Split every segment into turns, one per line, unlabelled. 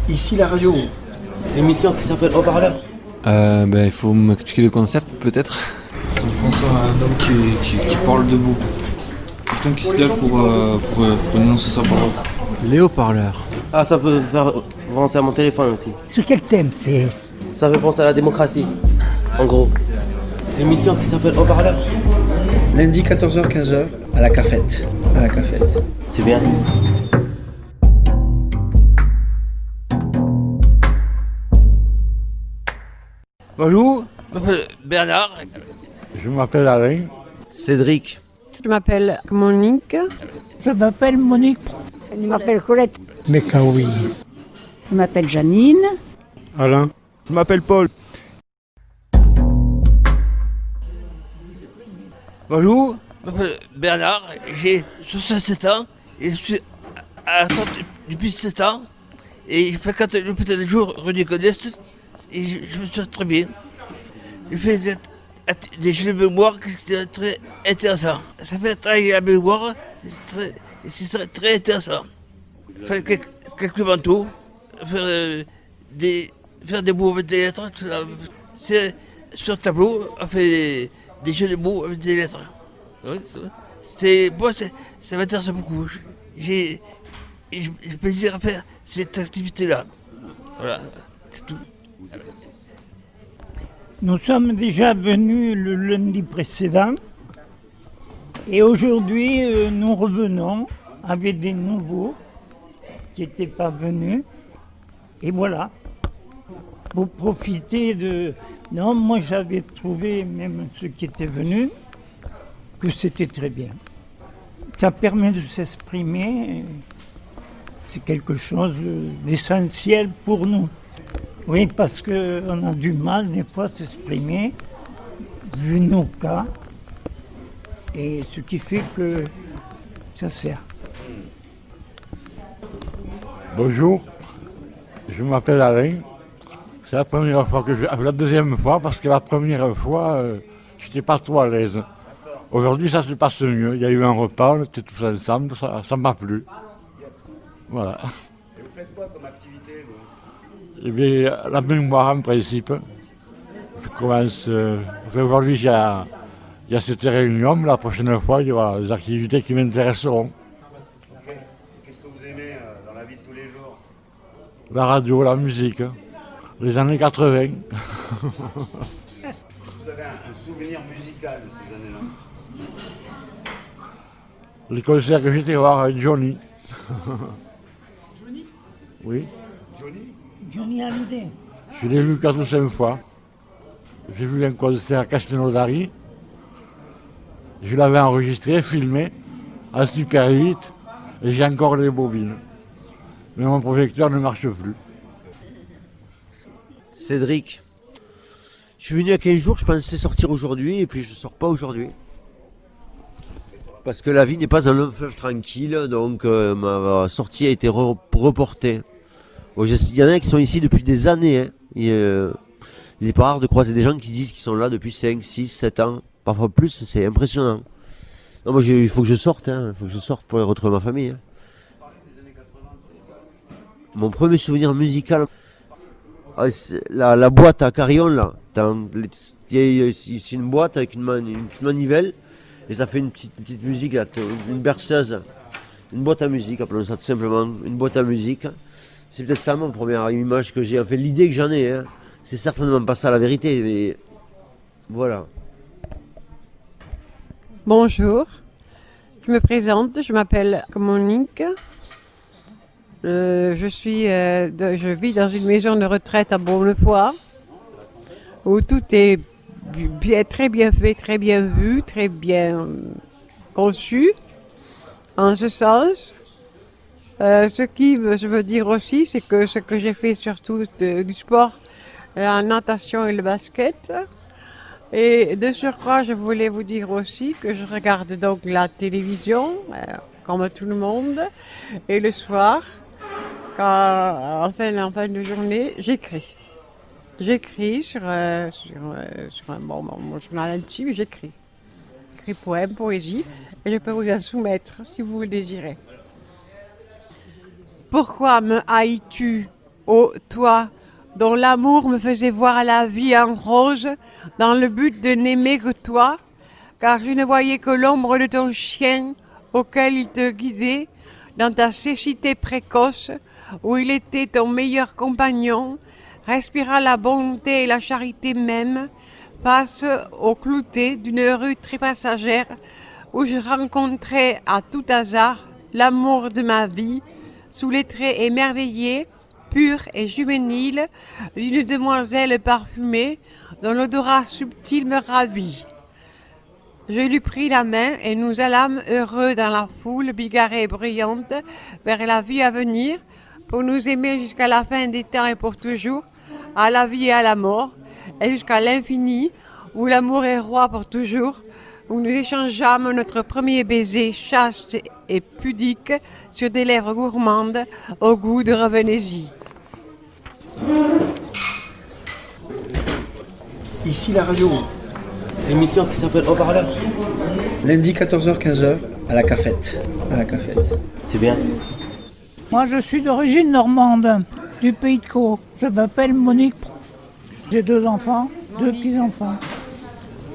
Ici la radio. L'émission qui s'appelle Haut-Parleur.
Il faut m'expliquer le concept peut-être.
On pense à un homme qui parle debout. Quelqu'un qui se lève pour énoncer sa parole.
Les haut-parleurs.
Ah, ça peut faire penser à mon téléphone aussi.
Sur quel thème c'est?
Ça fait penser à la démocratie, en gros. L'émission qui s'appelle Haut-Parleur.
Lundi 14h-15h à la cafette.
C'est bien.
Bonjour, je m'appelle Bernard.
Je m'appelle Alain.
Cédric.
Je m'appelle Monique.
Je m'appelle Monique.
Je m'appelle Colette.
Mekaoui.
Je m'appelle Janine.
Alain.
Je m'appelle Paul.
Bonjour, je m'appelle Bernard, j'ai 67 ans et je suis à la tente depuis 7 ans. Et je fréquente l'hôpital de jour rue des Codestes et je me sens très bien. Je fais des jeux de mémoire qui sont très intéressants. Ça fait travailler la mémoire, c'est très intéressant. Faire quelques manteaux, faire des mots avec des lettres. C'est sur le tableau, on fait des jeux de mots avec des lettres. Moi, ça m'intéresse beaucoup. J'ai plaisir à faire cette activité-là. Voilà, c'est tout.
Nous sommes déjà venus le lundi précédent et aujourd'hui nous revenons avec des nouveaux qui n'étaient pas venus. Et voilà, pour profiter de... Non, moi j'avais trouvé, même ceux qui étaient venus, que c'était très bien. Ça permet de s'exprimer, c'est quelque chose d'essentiel pour nous. Oui, parce qu'on a du mal des fois à s'exprimer, vu nos cas, et ce qui fait que ça sert.
Bonjour, je m'appelle Alain. C'est la première fois que la deuxième fois, parce que la première fois, j'étais pas trop à l'aise. Aujourd'hui, ça se passe mieux. Il y a eu un repas, on était tous ensemble, ça m'a plu. Voilà.
Et vous faites quoi comme activité, vous?
Eh bien, la mémoire en principe. Je commence. Aujourd'hui, il y a cette réunion, mais la prochaine fois, il y aura des activités qui m'intéresseront.
Qu'est-ce que vous aimez dans la vie de tous les jours?
La radio, la musique, les années 80.
Est-ce que vous avez un souvenir musical de ces années-là?
Les concerts que j'étais voir avec Johnny.
Johnny?
Oui.
Johnny Hallyday.
Je l'ai vu 4 ou 5 fois. J'ai vu un concert à Castelnaudary. Je l'avais enregistré, filmé, en super 8, et j'ai encore les bobines. Mais mon projecteur ne marche plus.
Cédric. Je suis venu il y a 15 jours, je pensais sortir aujourd'hui et puis je ne sors pas aujourd'hui. Parce que la vie n'est pas un long fleuve tranquille, donc ma sortie a été reportée. Il y en a qui sont ici depuis des années. Hein. Il n'est pas rare de croiser des gens qui disent qu'ils sont là depuis 5, 6, 7 ans, parfois plus, c'est impressionnant. Non, moi, il faut que je sorte, il faut que je sorte pour aller retrouver ma famille. Hein. Mon premier souvenir musical, la boîte à carillon, là. C'est une boîte avec une manivelle et ça fait une petite musique, là, une berceuse. Une boîte à musique, appelons ça tout simplement, une boîte à musique. C'est peut-être ça mon première image que j'ai, enfin l'idée que j'en ai, hein. C'est certainement pas ça la vérité, mais voilà.
Bonjour, je me présente, je m'appelle Monique. Je vis dans une maison de retraite à Bon-le-Foy, où tout est très bien fait, très bien vu, très bien conçu, en ce sens. Je veux dire aussi, c'est que ce que j'ai fait surtout du sport, la natation et le basket. Et de surcroît, je voulais vous dire aussi que je regarde donc la télévision, comme tout le monde, et le soir, en fin de journée, j'écris. J'écris sur mon journal intime, j'écris. J'écris poèmes, poésie, et je peux vous en soumettre si vous le désirez. Pourquoi me haïs-tu? Ô toi, dont l'amour me faisait voir la vie en rose, dans le but de n'aimer que toi, car je ne voyais que l'ombre de ton chien auquel il te guidait, dans ta cécité précoce, où il était ton meilleur compagnon, respira la bonté et la charité même, passe au clouté d'une rue très passagère, où je rencontrais à tout hasard l'amour de ma vie, sous les traits émerveillés, purs et juvéniles, d'une demoiselle parfumée, dont l'odorat subtil me ravit. Je lui pris la main et nous allâmes heureux dans la foule bigarrée et bruyante vers la vie à venir, pour nous aimer jusqu'à la fin des temps et pour toujours, à la vie et à la mort, et jusqu'à l'infini, où l'amour est roi pour toujours, où nous échangeâmes notre premier baiser chaste et pudique sur des lèvres gourmandes au goût de revenez-y.
Ici la radio.
L'émission qui s'appelle Haut-Parleur.
Lundi 14h-15h à la cafette.
C'est bien.
Moi, je suis d'origine normande, du Pays de Caux. Je m'appelle Monique. J'ai 2 enfants, 2 petits-enfants.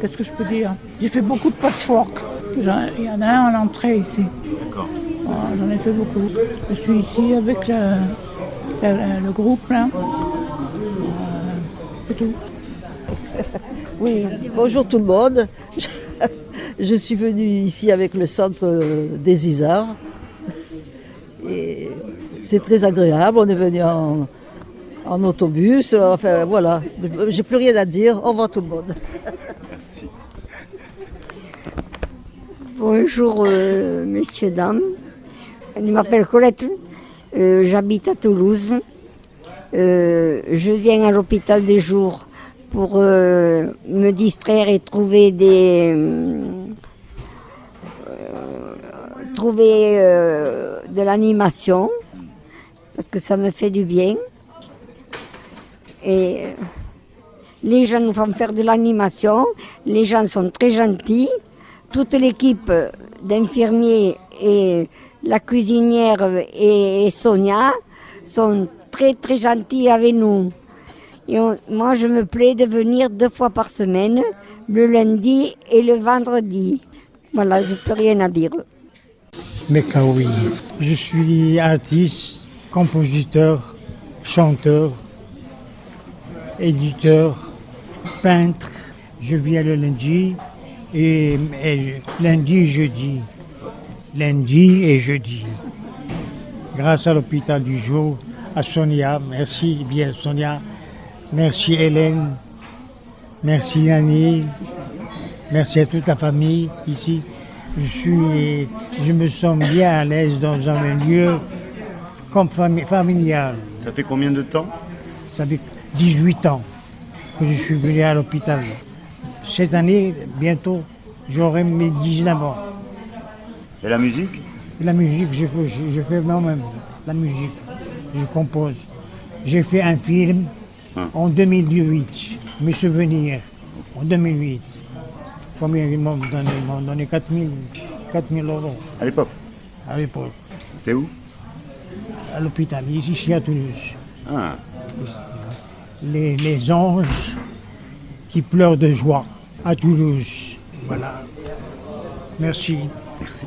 Qu'est-ce que je peux dire? J'ai fait beaucoup de patchwork. Il y en a un en entrée ici.
D'accord.
Voilà, j'en ai fait beaucoup. Je suis ici avec le groupe, là. C'est tout.
Oui, bonjour tout le monde. Je suis venue ici avec le centre des Isards. Et c'est très agréable. On est venu en autobus. Enfin voilà, j'ai plus rien à dire. Au revoir tout le monde.
Merci.
Bonjour messieurs, dames. Je m'appelle Colette. J'habite à Toulouse. Je viens à l'hôpital des jours pour me distraire et trouver de l'animation, parce que ça me fait du bien. Et les gens nous font faire de l'animation, les gens sont très gentils, toute l'équipe d'infirmiers et la cuisinière et Sonia sont très très gentils avec nous. Et moi, je me plais de venir 2 fois par semaine, le lundi et le vendredi. Voilà, je n'ai plus rien à dire.
Mekaoui. Je suis artiste, compositeur, chanteur, éditeur, peintre. Je viens le lundi et lundi et jeudi. Lundi et jeudi. Grâce à l'hôpital du jour, à Sonia, merci bien Sonia. Merci Hélène, merci Annie, merci à toute la famille ici. Je me sens bien à l'aise dans un lieu comme familial.
Ça fait combien de temps?
Ça fait 18 ans que je suis venu à l'hôpital. Cette année, bientôt, j'aurai mes 19 ans.
Et la musique?
La musique, je fais moi-même la musique. Je compose. J'ai fait un film en 2008, mes souvenirs, en 2008. Combien ils m'ont donné 4 000 euros.
À l'époque?
À l'époque.
C'était où?
À l'hôpital, ici à Toulouse.
Ah.
Les anges qui pleurent de joie à Toulouse. Voilà. Merci.
Merci.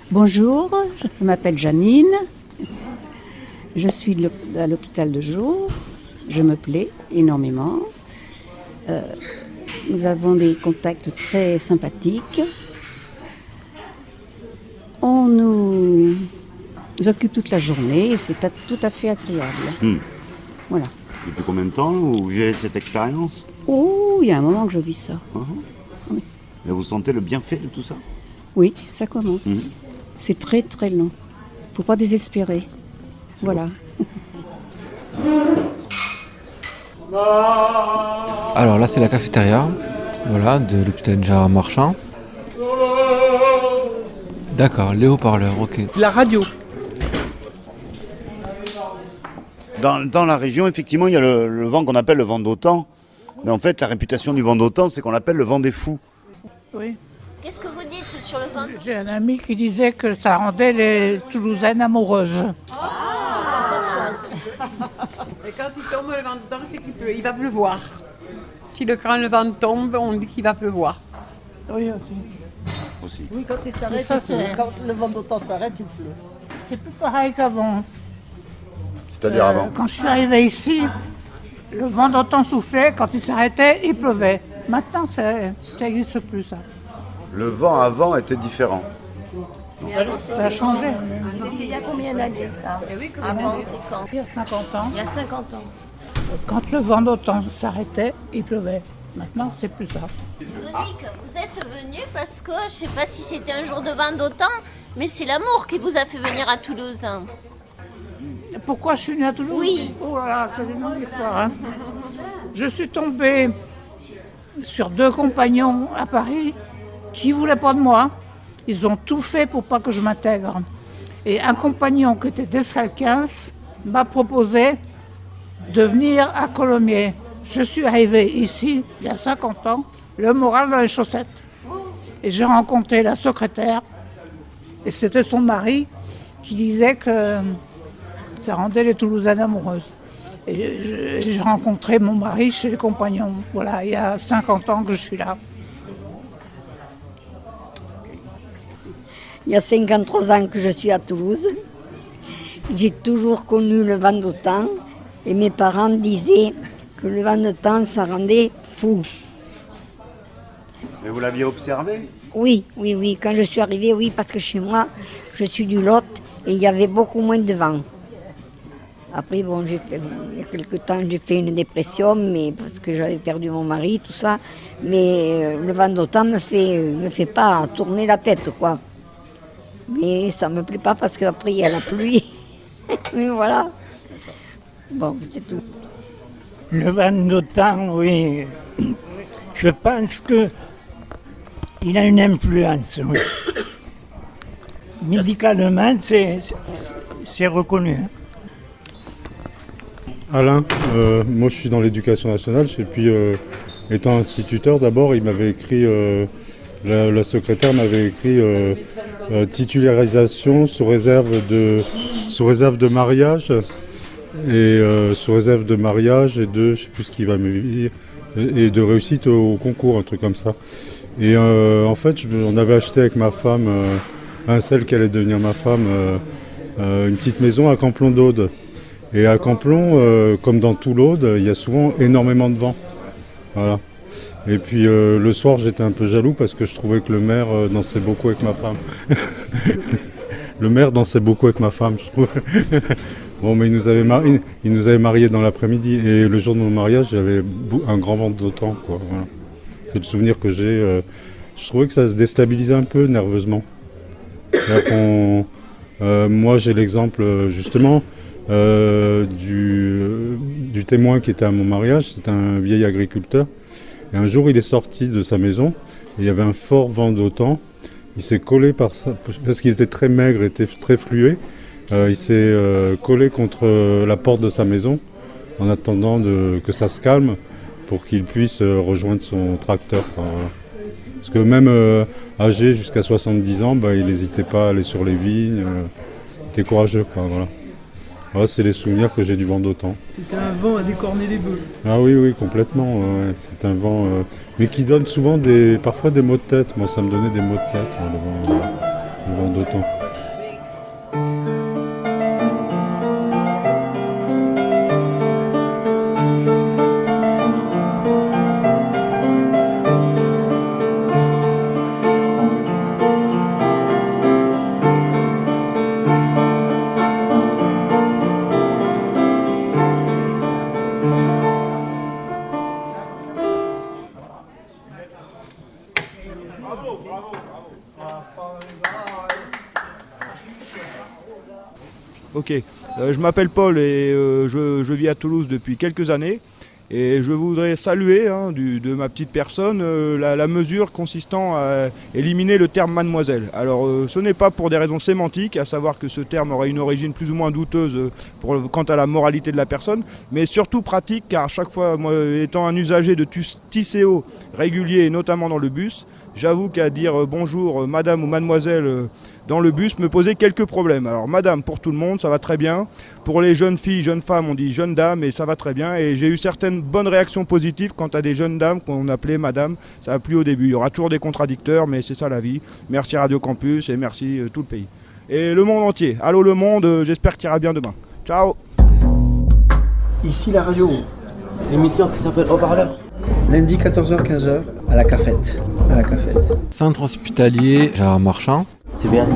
Bonjour, je m'appelle Janine. Je suis à l'hôpital de jour. Je me plais énormément. Nous avons des contacts très sympathiques. On nous occupe toute la journée et c'est tout à fait agréable. Voilà.
Depuis combien de temps vous vivez cette expérience?
Oh, il y a un moment que je vis ça. Oui.
Et vous sentez le bienfait de tout ça?
Oui, ça commence. C'est très très long. Il ne faut pas désespérer. Voilà.
Alors là, c'est la cafétéria, voilà, de l'hôpital Gérard Marchand. D'accord, les haut-parleurs, ok.
C'est la radio.
Dans la région, effectivement, il y a le vent qu'on appelle le vent d'Autan. Mais en fait, la réputation du vent d'Autan, c'est qu'on l'appelle le vent des fous.
Oui.
Qu'est-ce que vous dites sur le vent?
J'ai un ami qui disait que ça rendait les Toulousaines amoureuses.
Ah,
Et quand il tombe le vent de temps, c'est qu'il pleut. Il va pleuvoir. Si le vent tombe, on dit qu'il va pleuvoir.
Oui, aussi.
Oui, quand il s'arrête,
Ça,
il pleut.
c'est-
Quand le vent d'automne s'arrête, il pleut.
C'est plus pareil qu'avant.
C'est-à-dire avant.
Quand je suis arrivée ici, le vent d'automne soufflait, quand il s'arrêtait, il pleuvait. Maintenant, ça n'existe plus, ça.
Le vent avant était différent.
Ça a changé.
C'était il y a combien d'années ça Avant, c'est quand
Il y a 50 ans,
Il y a 50 ans.
quand le vent d'automne s'arrêtait, il pleuvait. Maintenant, c'est plus ça.
Monique, vous êtes venue parce que, je sais pas si c'était un jour de vent d'automne, mais c'est l'amour qui vous a fait venir à Toulouse.
Pourquoi je suis venue à Toulouse?
Oui.
Oh là là, c'est une longue histoire. Hein. Je suis tombée sur 2 compagnons à Paris qui ne voulaient pas de moi. Ils ont tout fait pour pas que je m'intègre. Et un compagnon qui était d'Escale 15 m'a proposé de venir à Colomiers. Je suis arrivée ici il y a 50 ans, le moral dans les chaussettes. Et j'ai rencontré la secrétaire, et c'était son mari qui disait que ça rendait les Toulousaines amoureuses. Et j'ai rencontré mon mari chez les compagnons. Voilà, il y a 50 ans que je suis là.
Il y a 53 ans que je suis à Toulouse. J'ai toujours connu le vent d'automne et mes parents disaient que le vent d'automne, ça rendait fou.
Mais vous l'aviez observé?
Oui. Quand je suis arrivée, oui, parce que chez moi, je suis du Lot et il y avait beaucoup moins de vent. Après, bon, il y a quelque temps, j'ai fait une dépression, mais parce que j'avais perdu mon mari, tout ça. Mais le vent d'automne me fait pas tourner la tête, quoi. Mais ça me plaît pas parce qu'après, il y a la pluie. Mais voilà. Bon, c'est tout.
Le vent d'automne, oui. Je pense que il a une influence, oui. Médicalement, c'est reconnu. Hein.
Alain, moi je suis dans l'éducation nationale et puis étant instituteur d'abord, il m'avait écrit, la secrétaire m'avait écrit titularisation sous réserve de mariage et sous réserve de mariage et de, je sais plus ce qu'il va me dire, et de réussite au concours, un truc comme ça. Et en fait, on avait acheté avec ma femme, celle qui allait devenir ma femme, une petite maison à Camplon-d'Aude. Et à Camplon, comme dans tout l'Aude, il y a souvent énormément de vent. Voilà. Et puis le soir, j'étais un peu jaloux parce que je trouvais que le maire dansait beaucoup avec ma femme. Le maire dansait beaucoup avec ma femme, je trouve. Bon, mais il nous avait mariés dans l'après-midi. Et le jour de mon mariage, j'avais un grand vent d'automne, quoi. Voilà. C'est le souvenir que j'ai. Je trouvais que ça se déstabilisait un peu nerveusement. Moi, j'ai l'exemple, justement, du témoin qui était à mon mariage. C'était un vieil agriculteur. Et un jour, il est sorti de sa maison. Et il y avait un fort vent d'automne. Il s'est collé parce qu'il était très maigre et très fluet. Il s'est collé contre la porte de sa maison en attendant que ça se calme pour qu'il puisse rejoindre son tracteur. Voilà. Parce que même âgé jusqu'à 70 ans, il n'hésitait pas à aller sur les vignes. Il était courageux. Voilà. Voilà, c'est les souvenirs que j'ai du vent d'automne.
C'était un vent à décorner les bœufs.
Ah oui, complètement. Ouais. C'est un vent, mais qui donne souvent parfois des maux de tête. Moi, ça me donnait des maux de tête, le vent d'automne.
Ok, je m'appelle Paul et je vis à Toulouse depuis quelques années et je voudrais saluer de ma petite personne la mesure consistant à éliminer le terme mademoiselle. Alors ce n'est pas pour des raisons sémantiques, à savoir que ce terme aurait une origine plus ou moins douteuse quant à la moralité de la personne, mais surtout pratique car à chaque fois, moi étant un usager de Tisséo régulier, notamment dans le bus, j'avoue qu'à dire bonjour madame ou mademoiselle dans le bus me posait quelques problèmes. Alors madame pour tout le monde, ça va très bien. Pour les jeunes filles, jeunes femmes, on dit jeunes dames et ça va très bien. Et j'ai eu certaines bonnes réactions positives quant à des jeunes dames qu'on appelait madame. Ça a plu au début. Il y aura toujours des contradicteurs, mais c'est ça la vie. Merci Radio Campus et merci tout le pays. Et le monde entier. Allô le monde, j'espère qu'il ira bien demain. Ciao.
Ici la radio, l'émission qui s'appelle Haut-Parleur.
Lundi 14h-15h à la cafette.
Centre hospitalier Gérard Marchand.
C'est bien.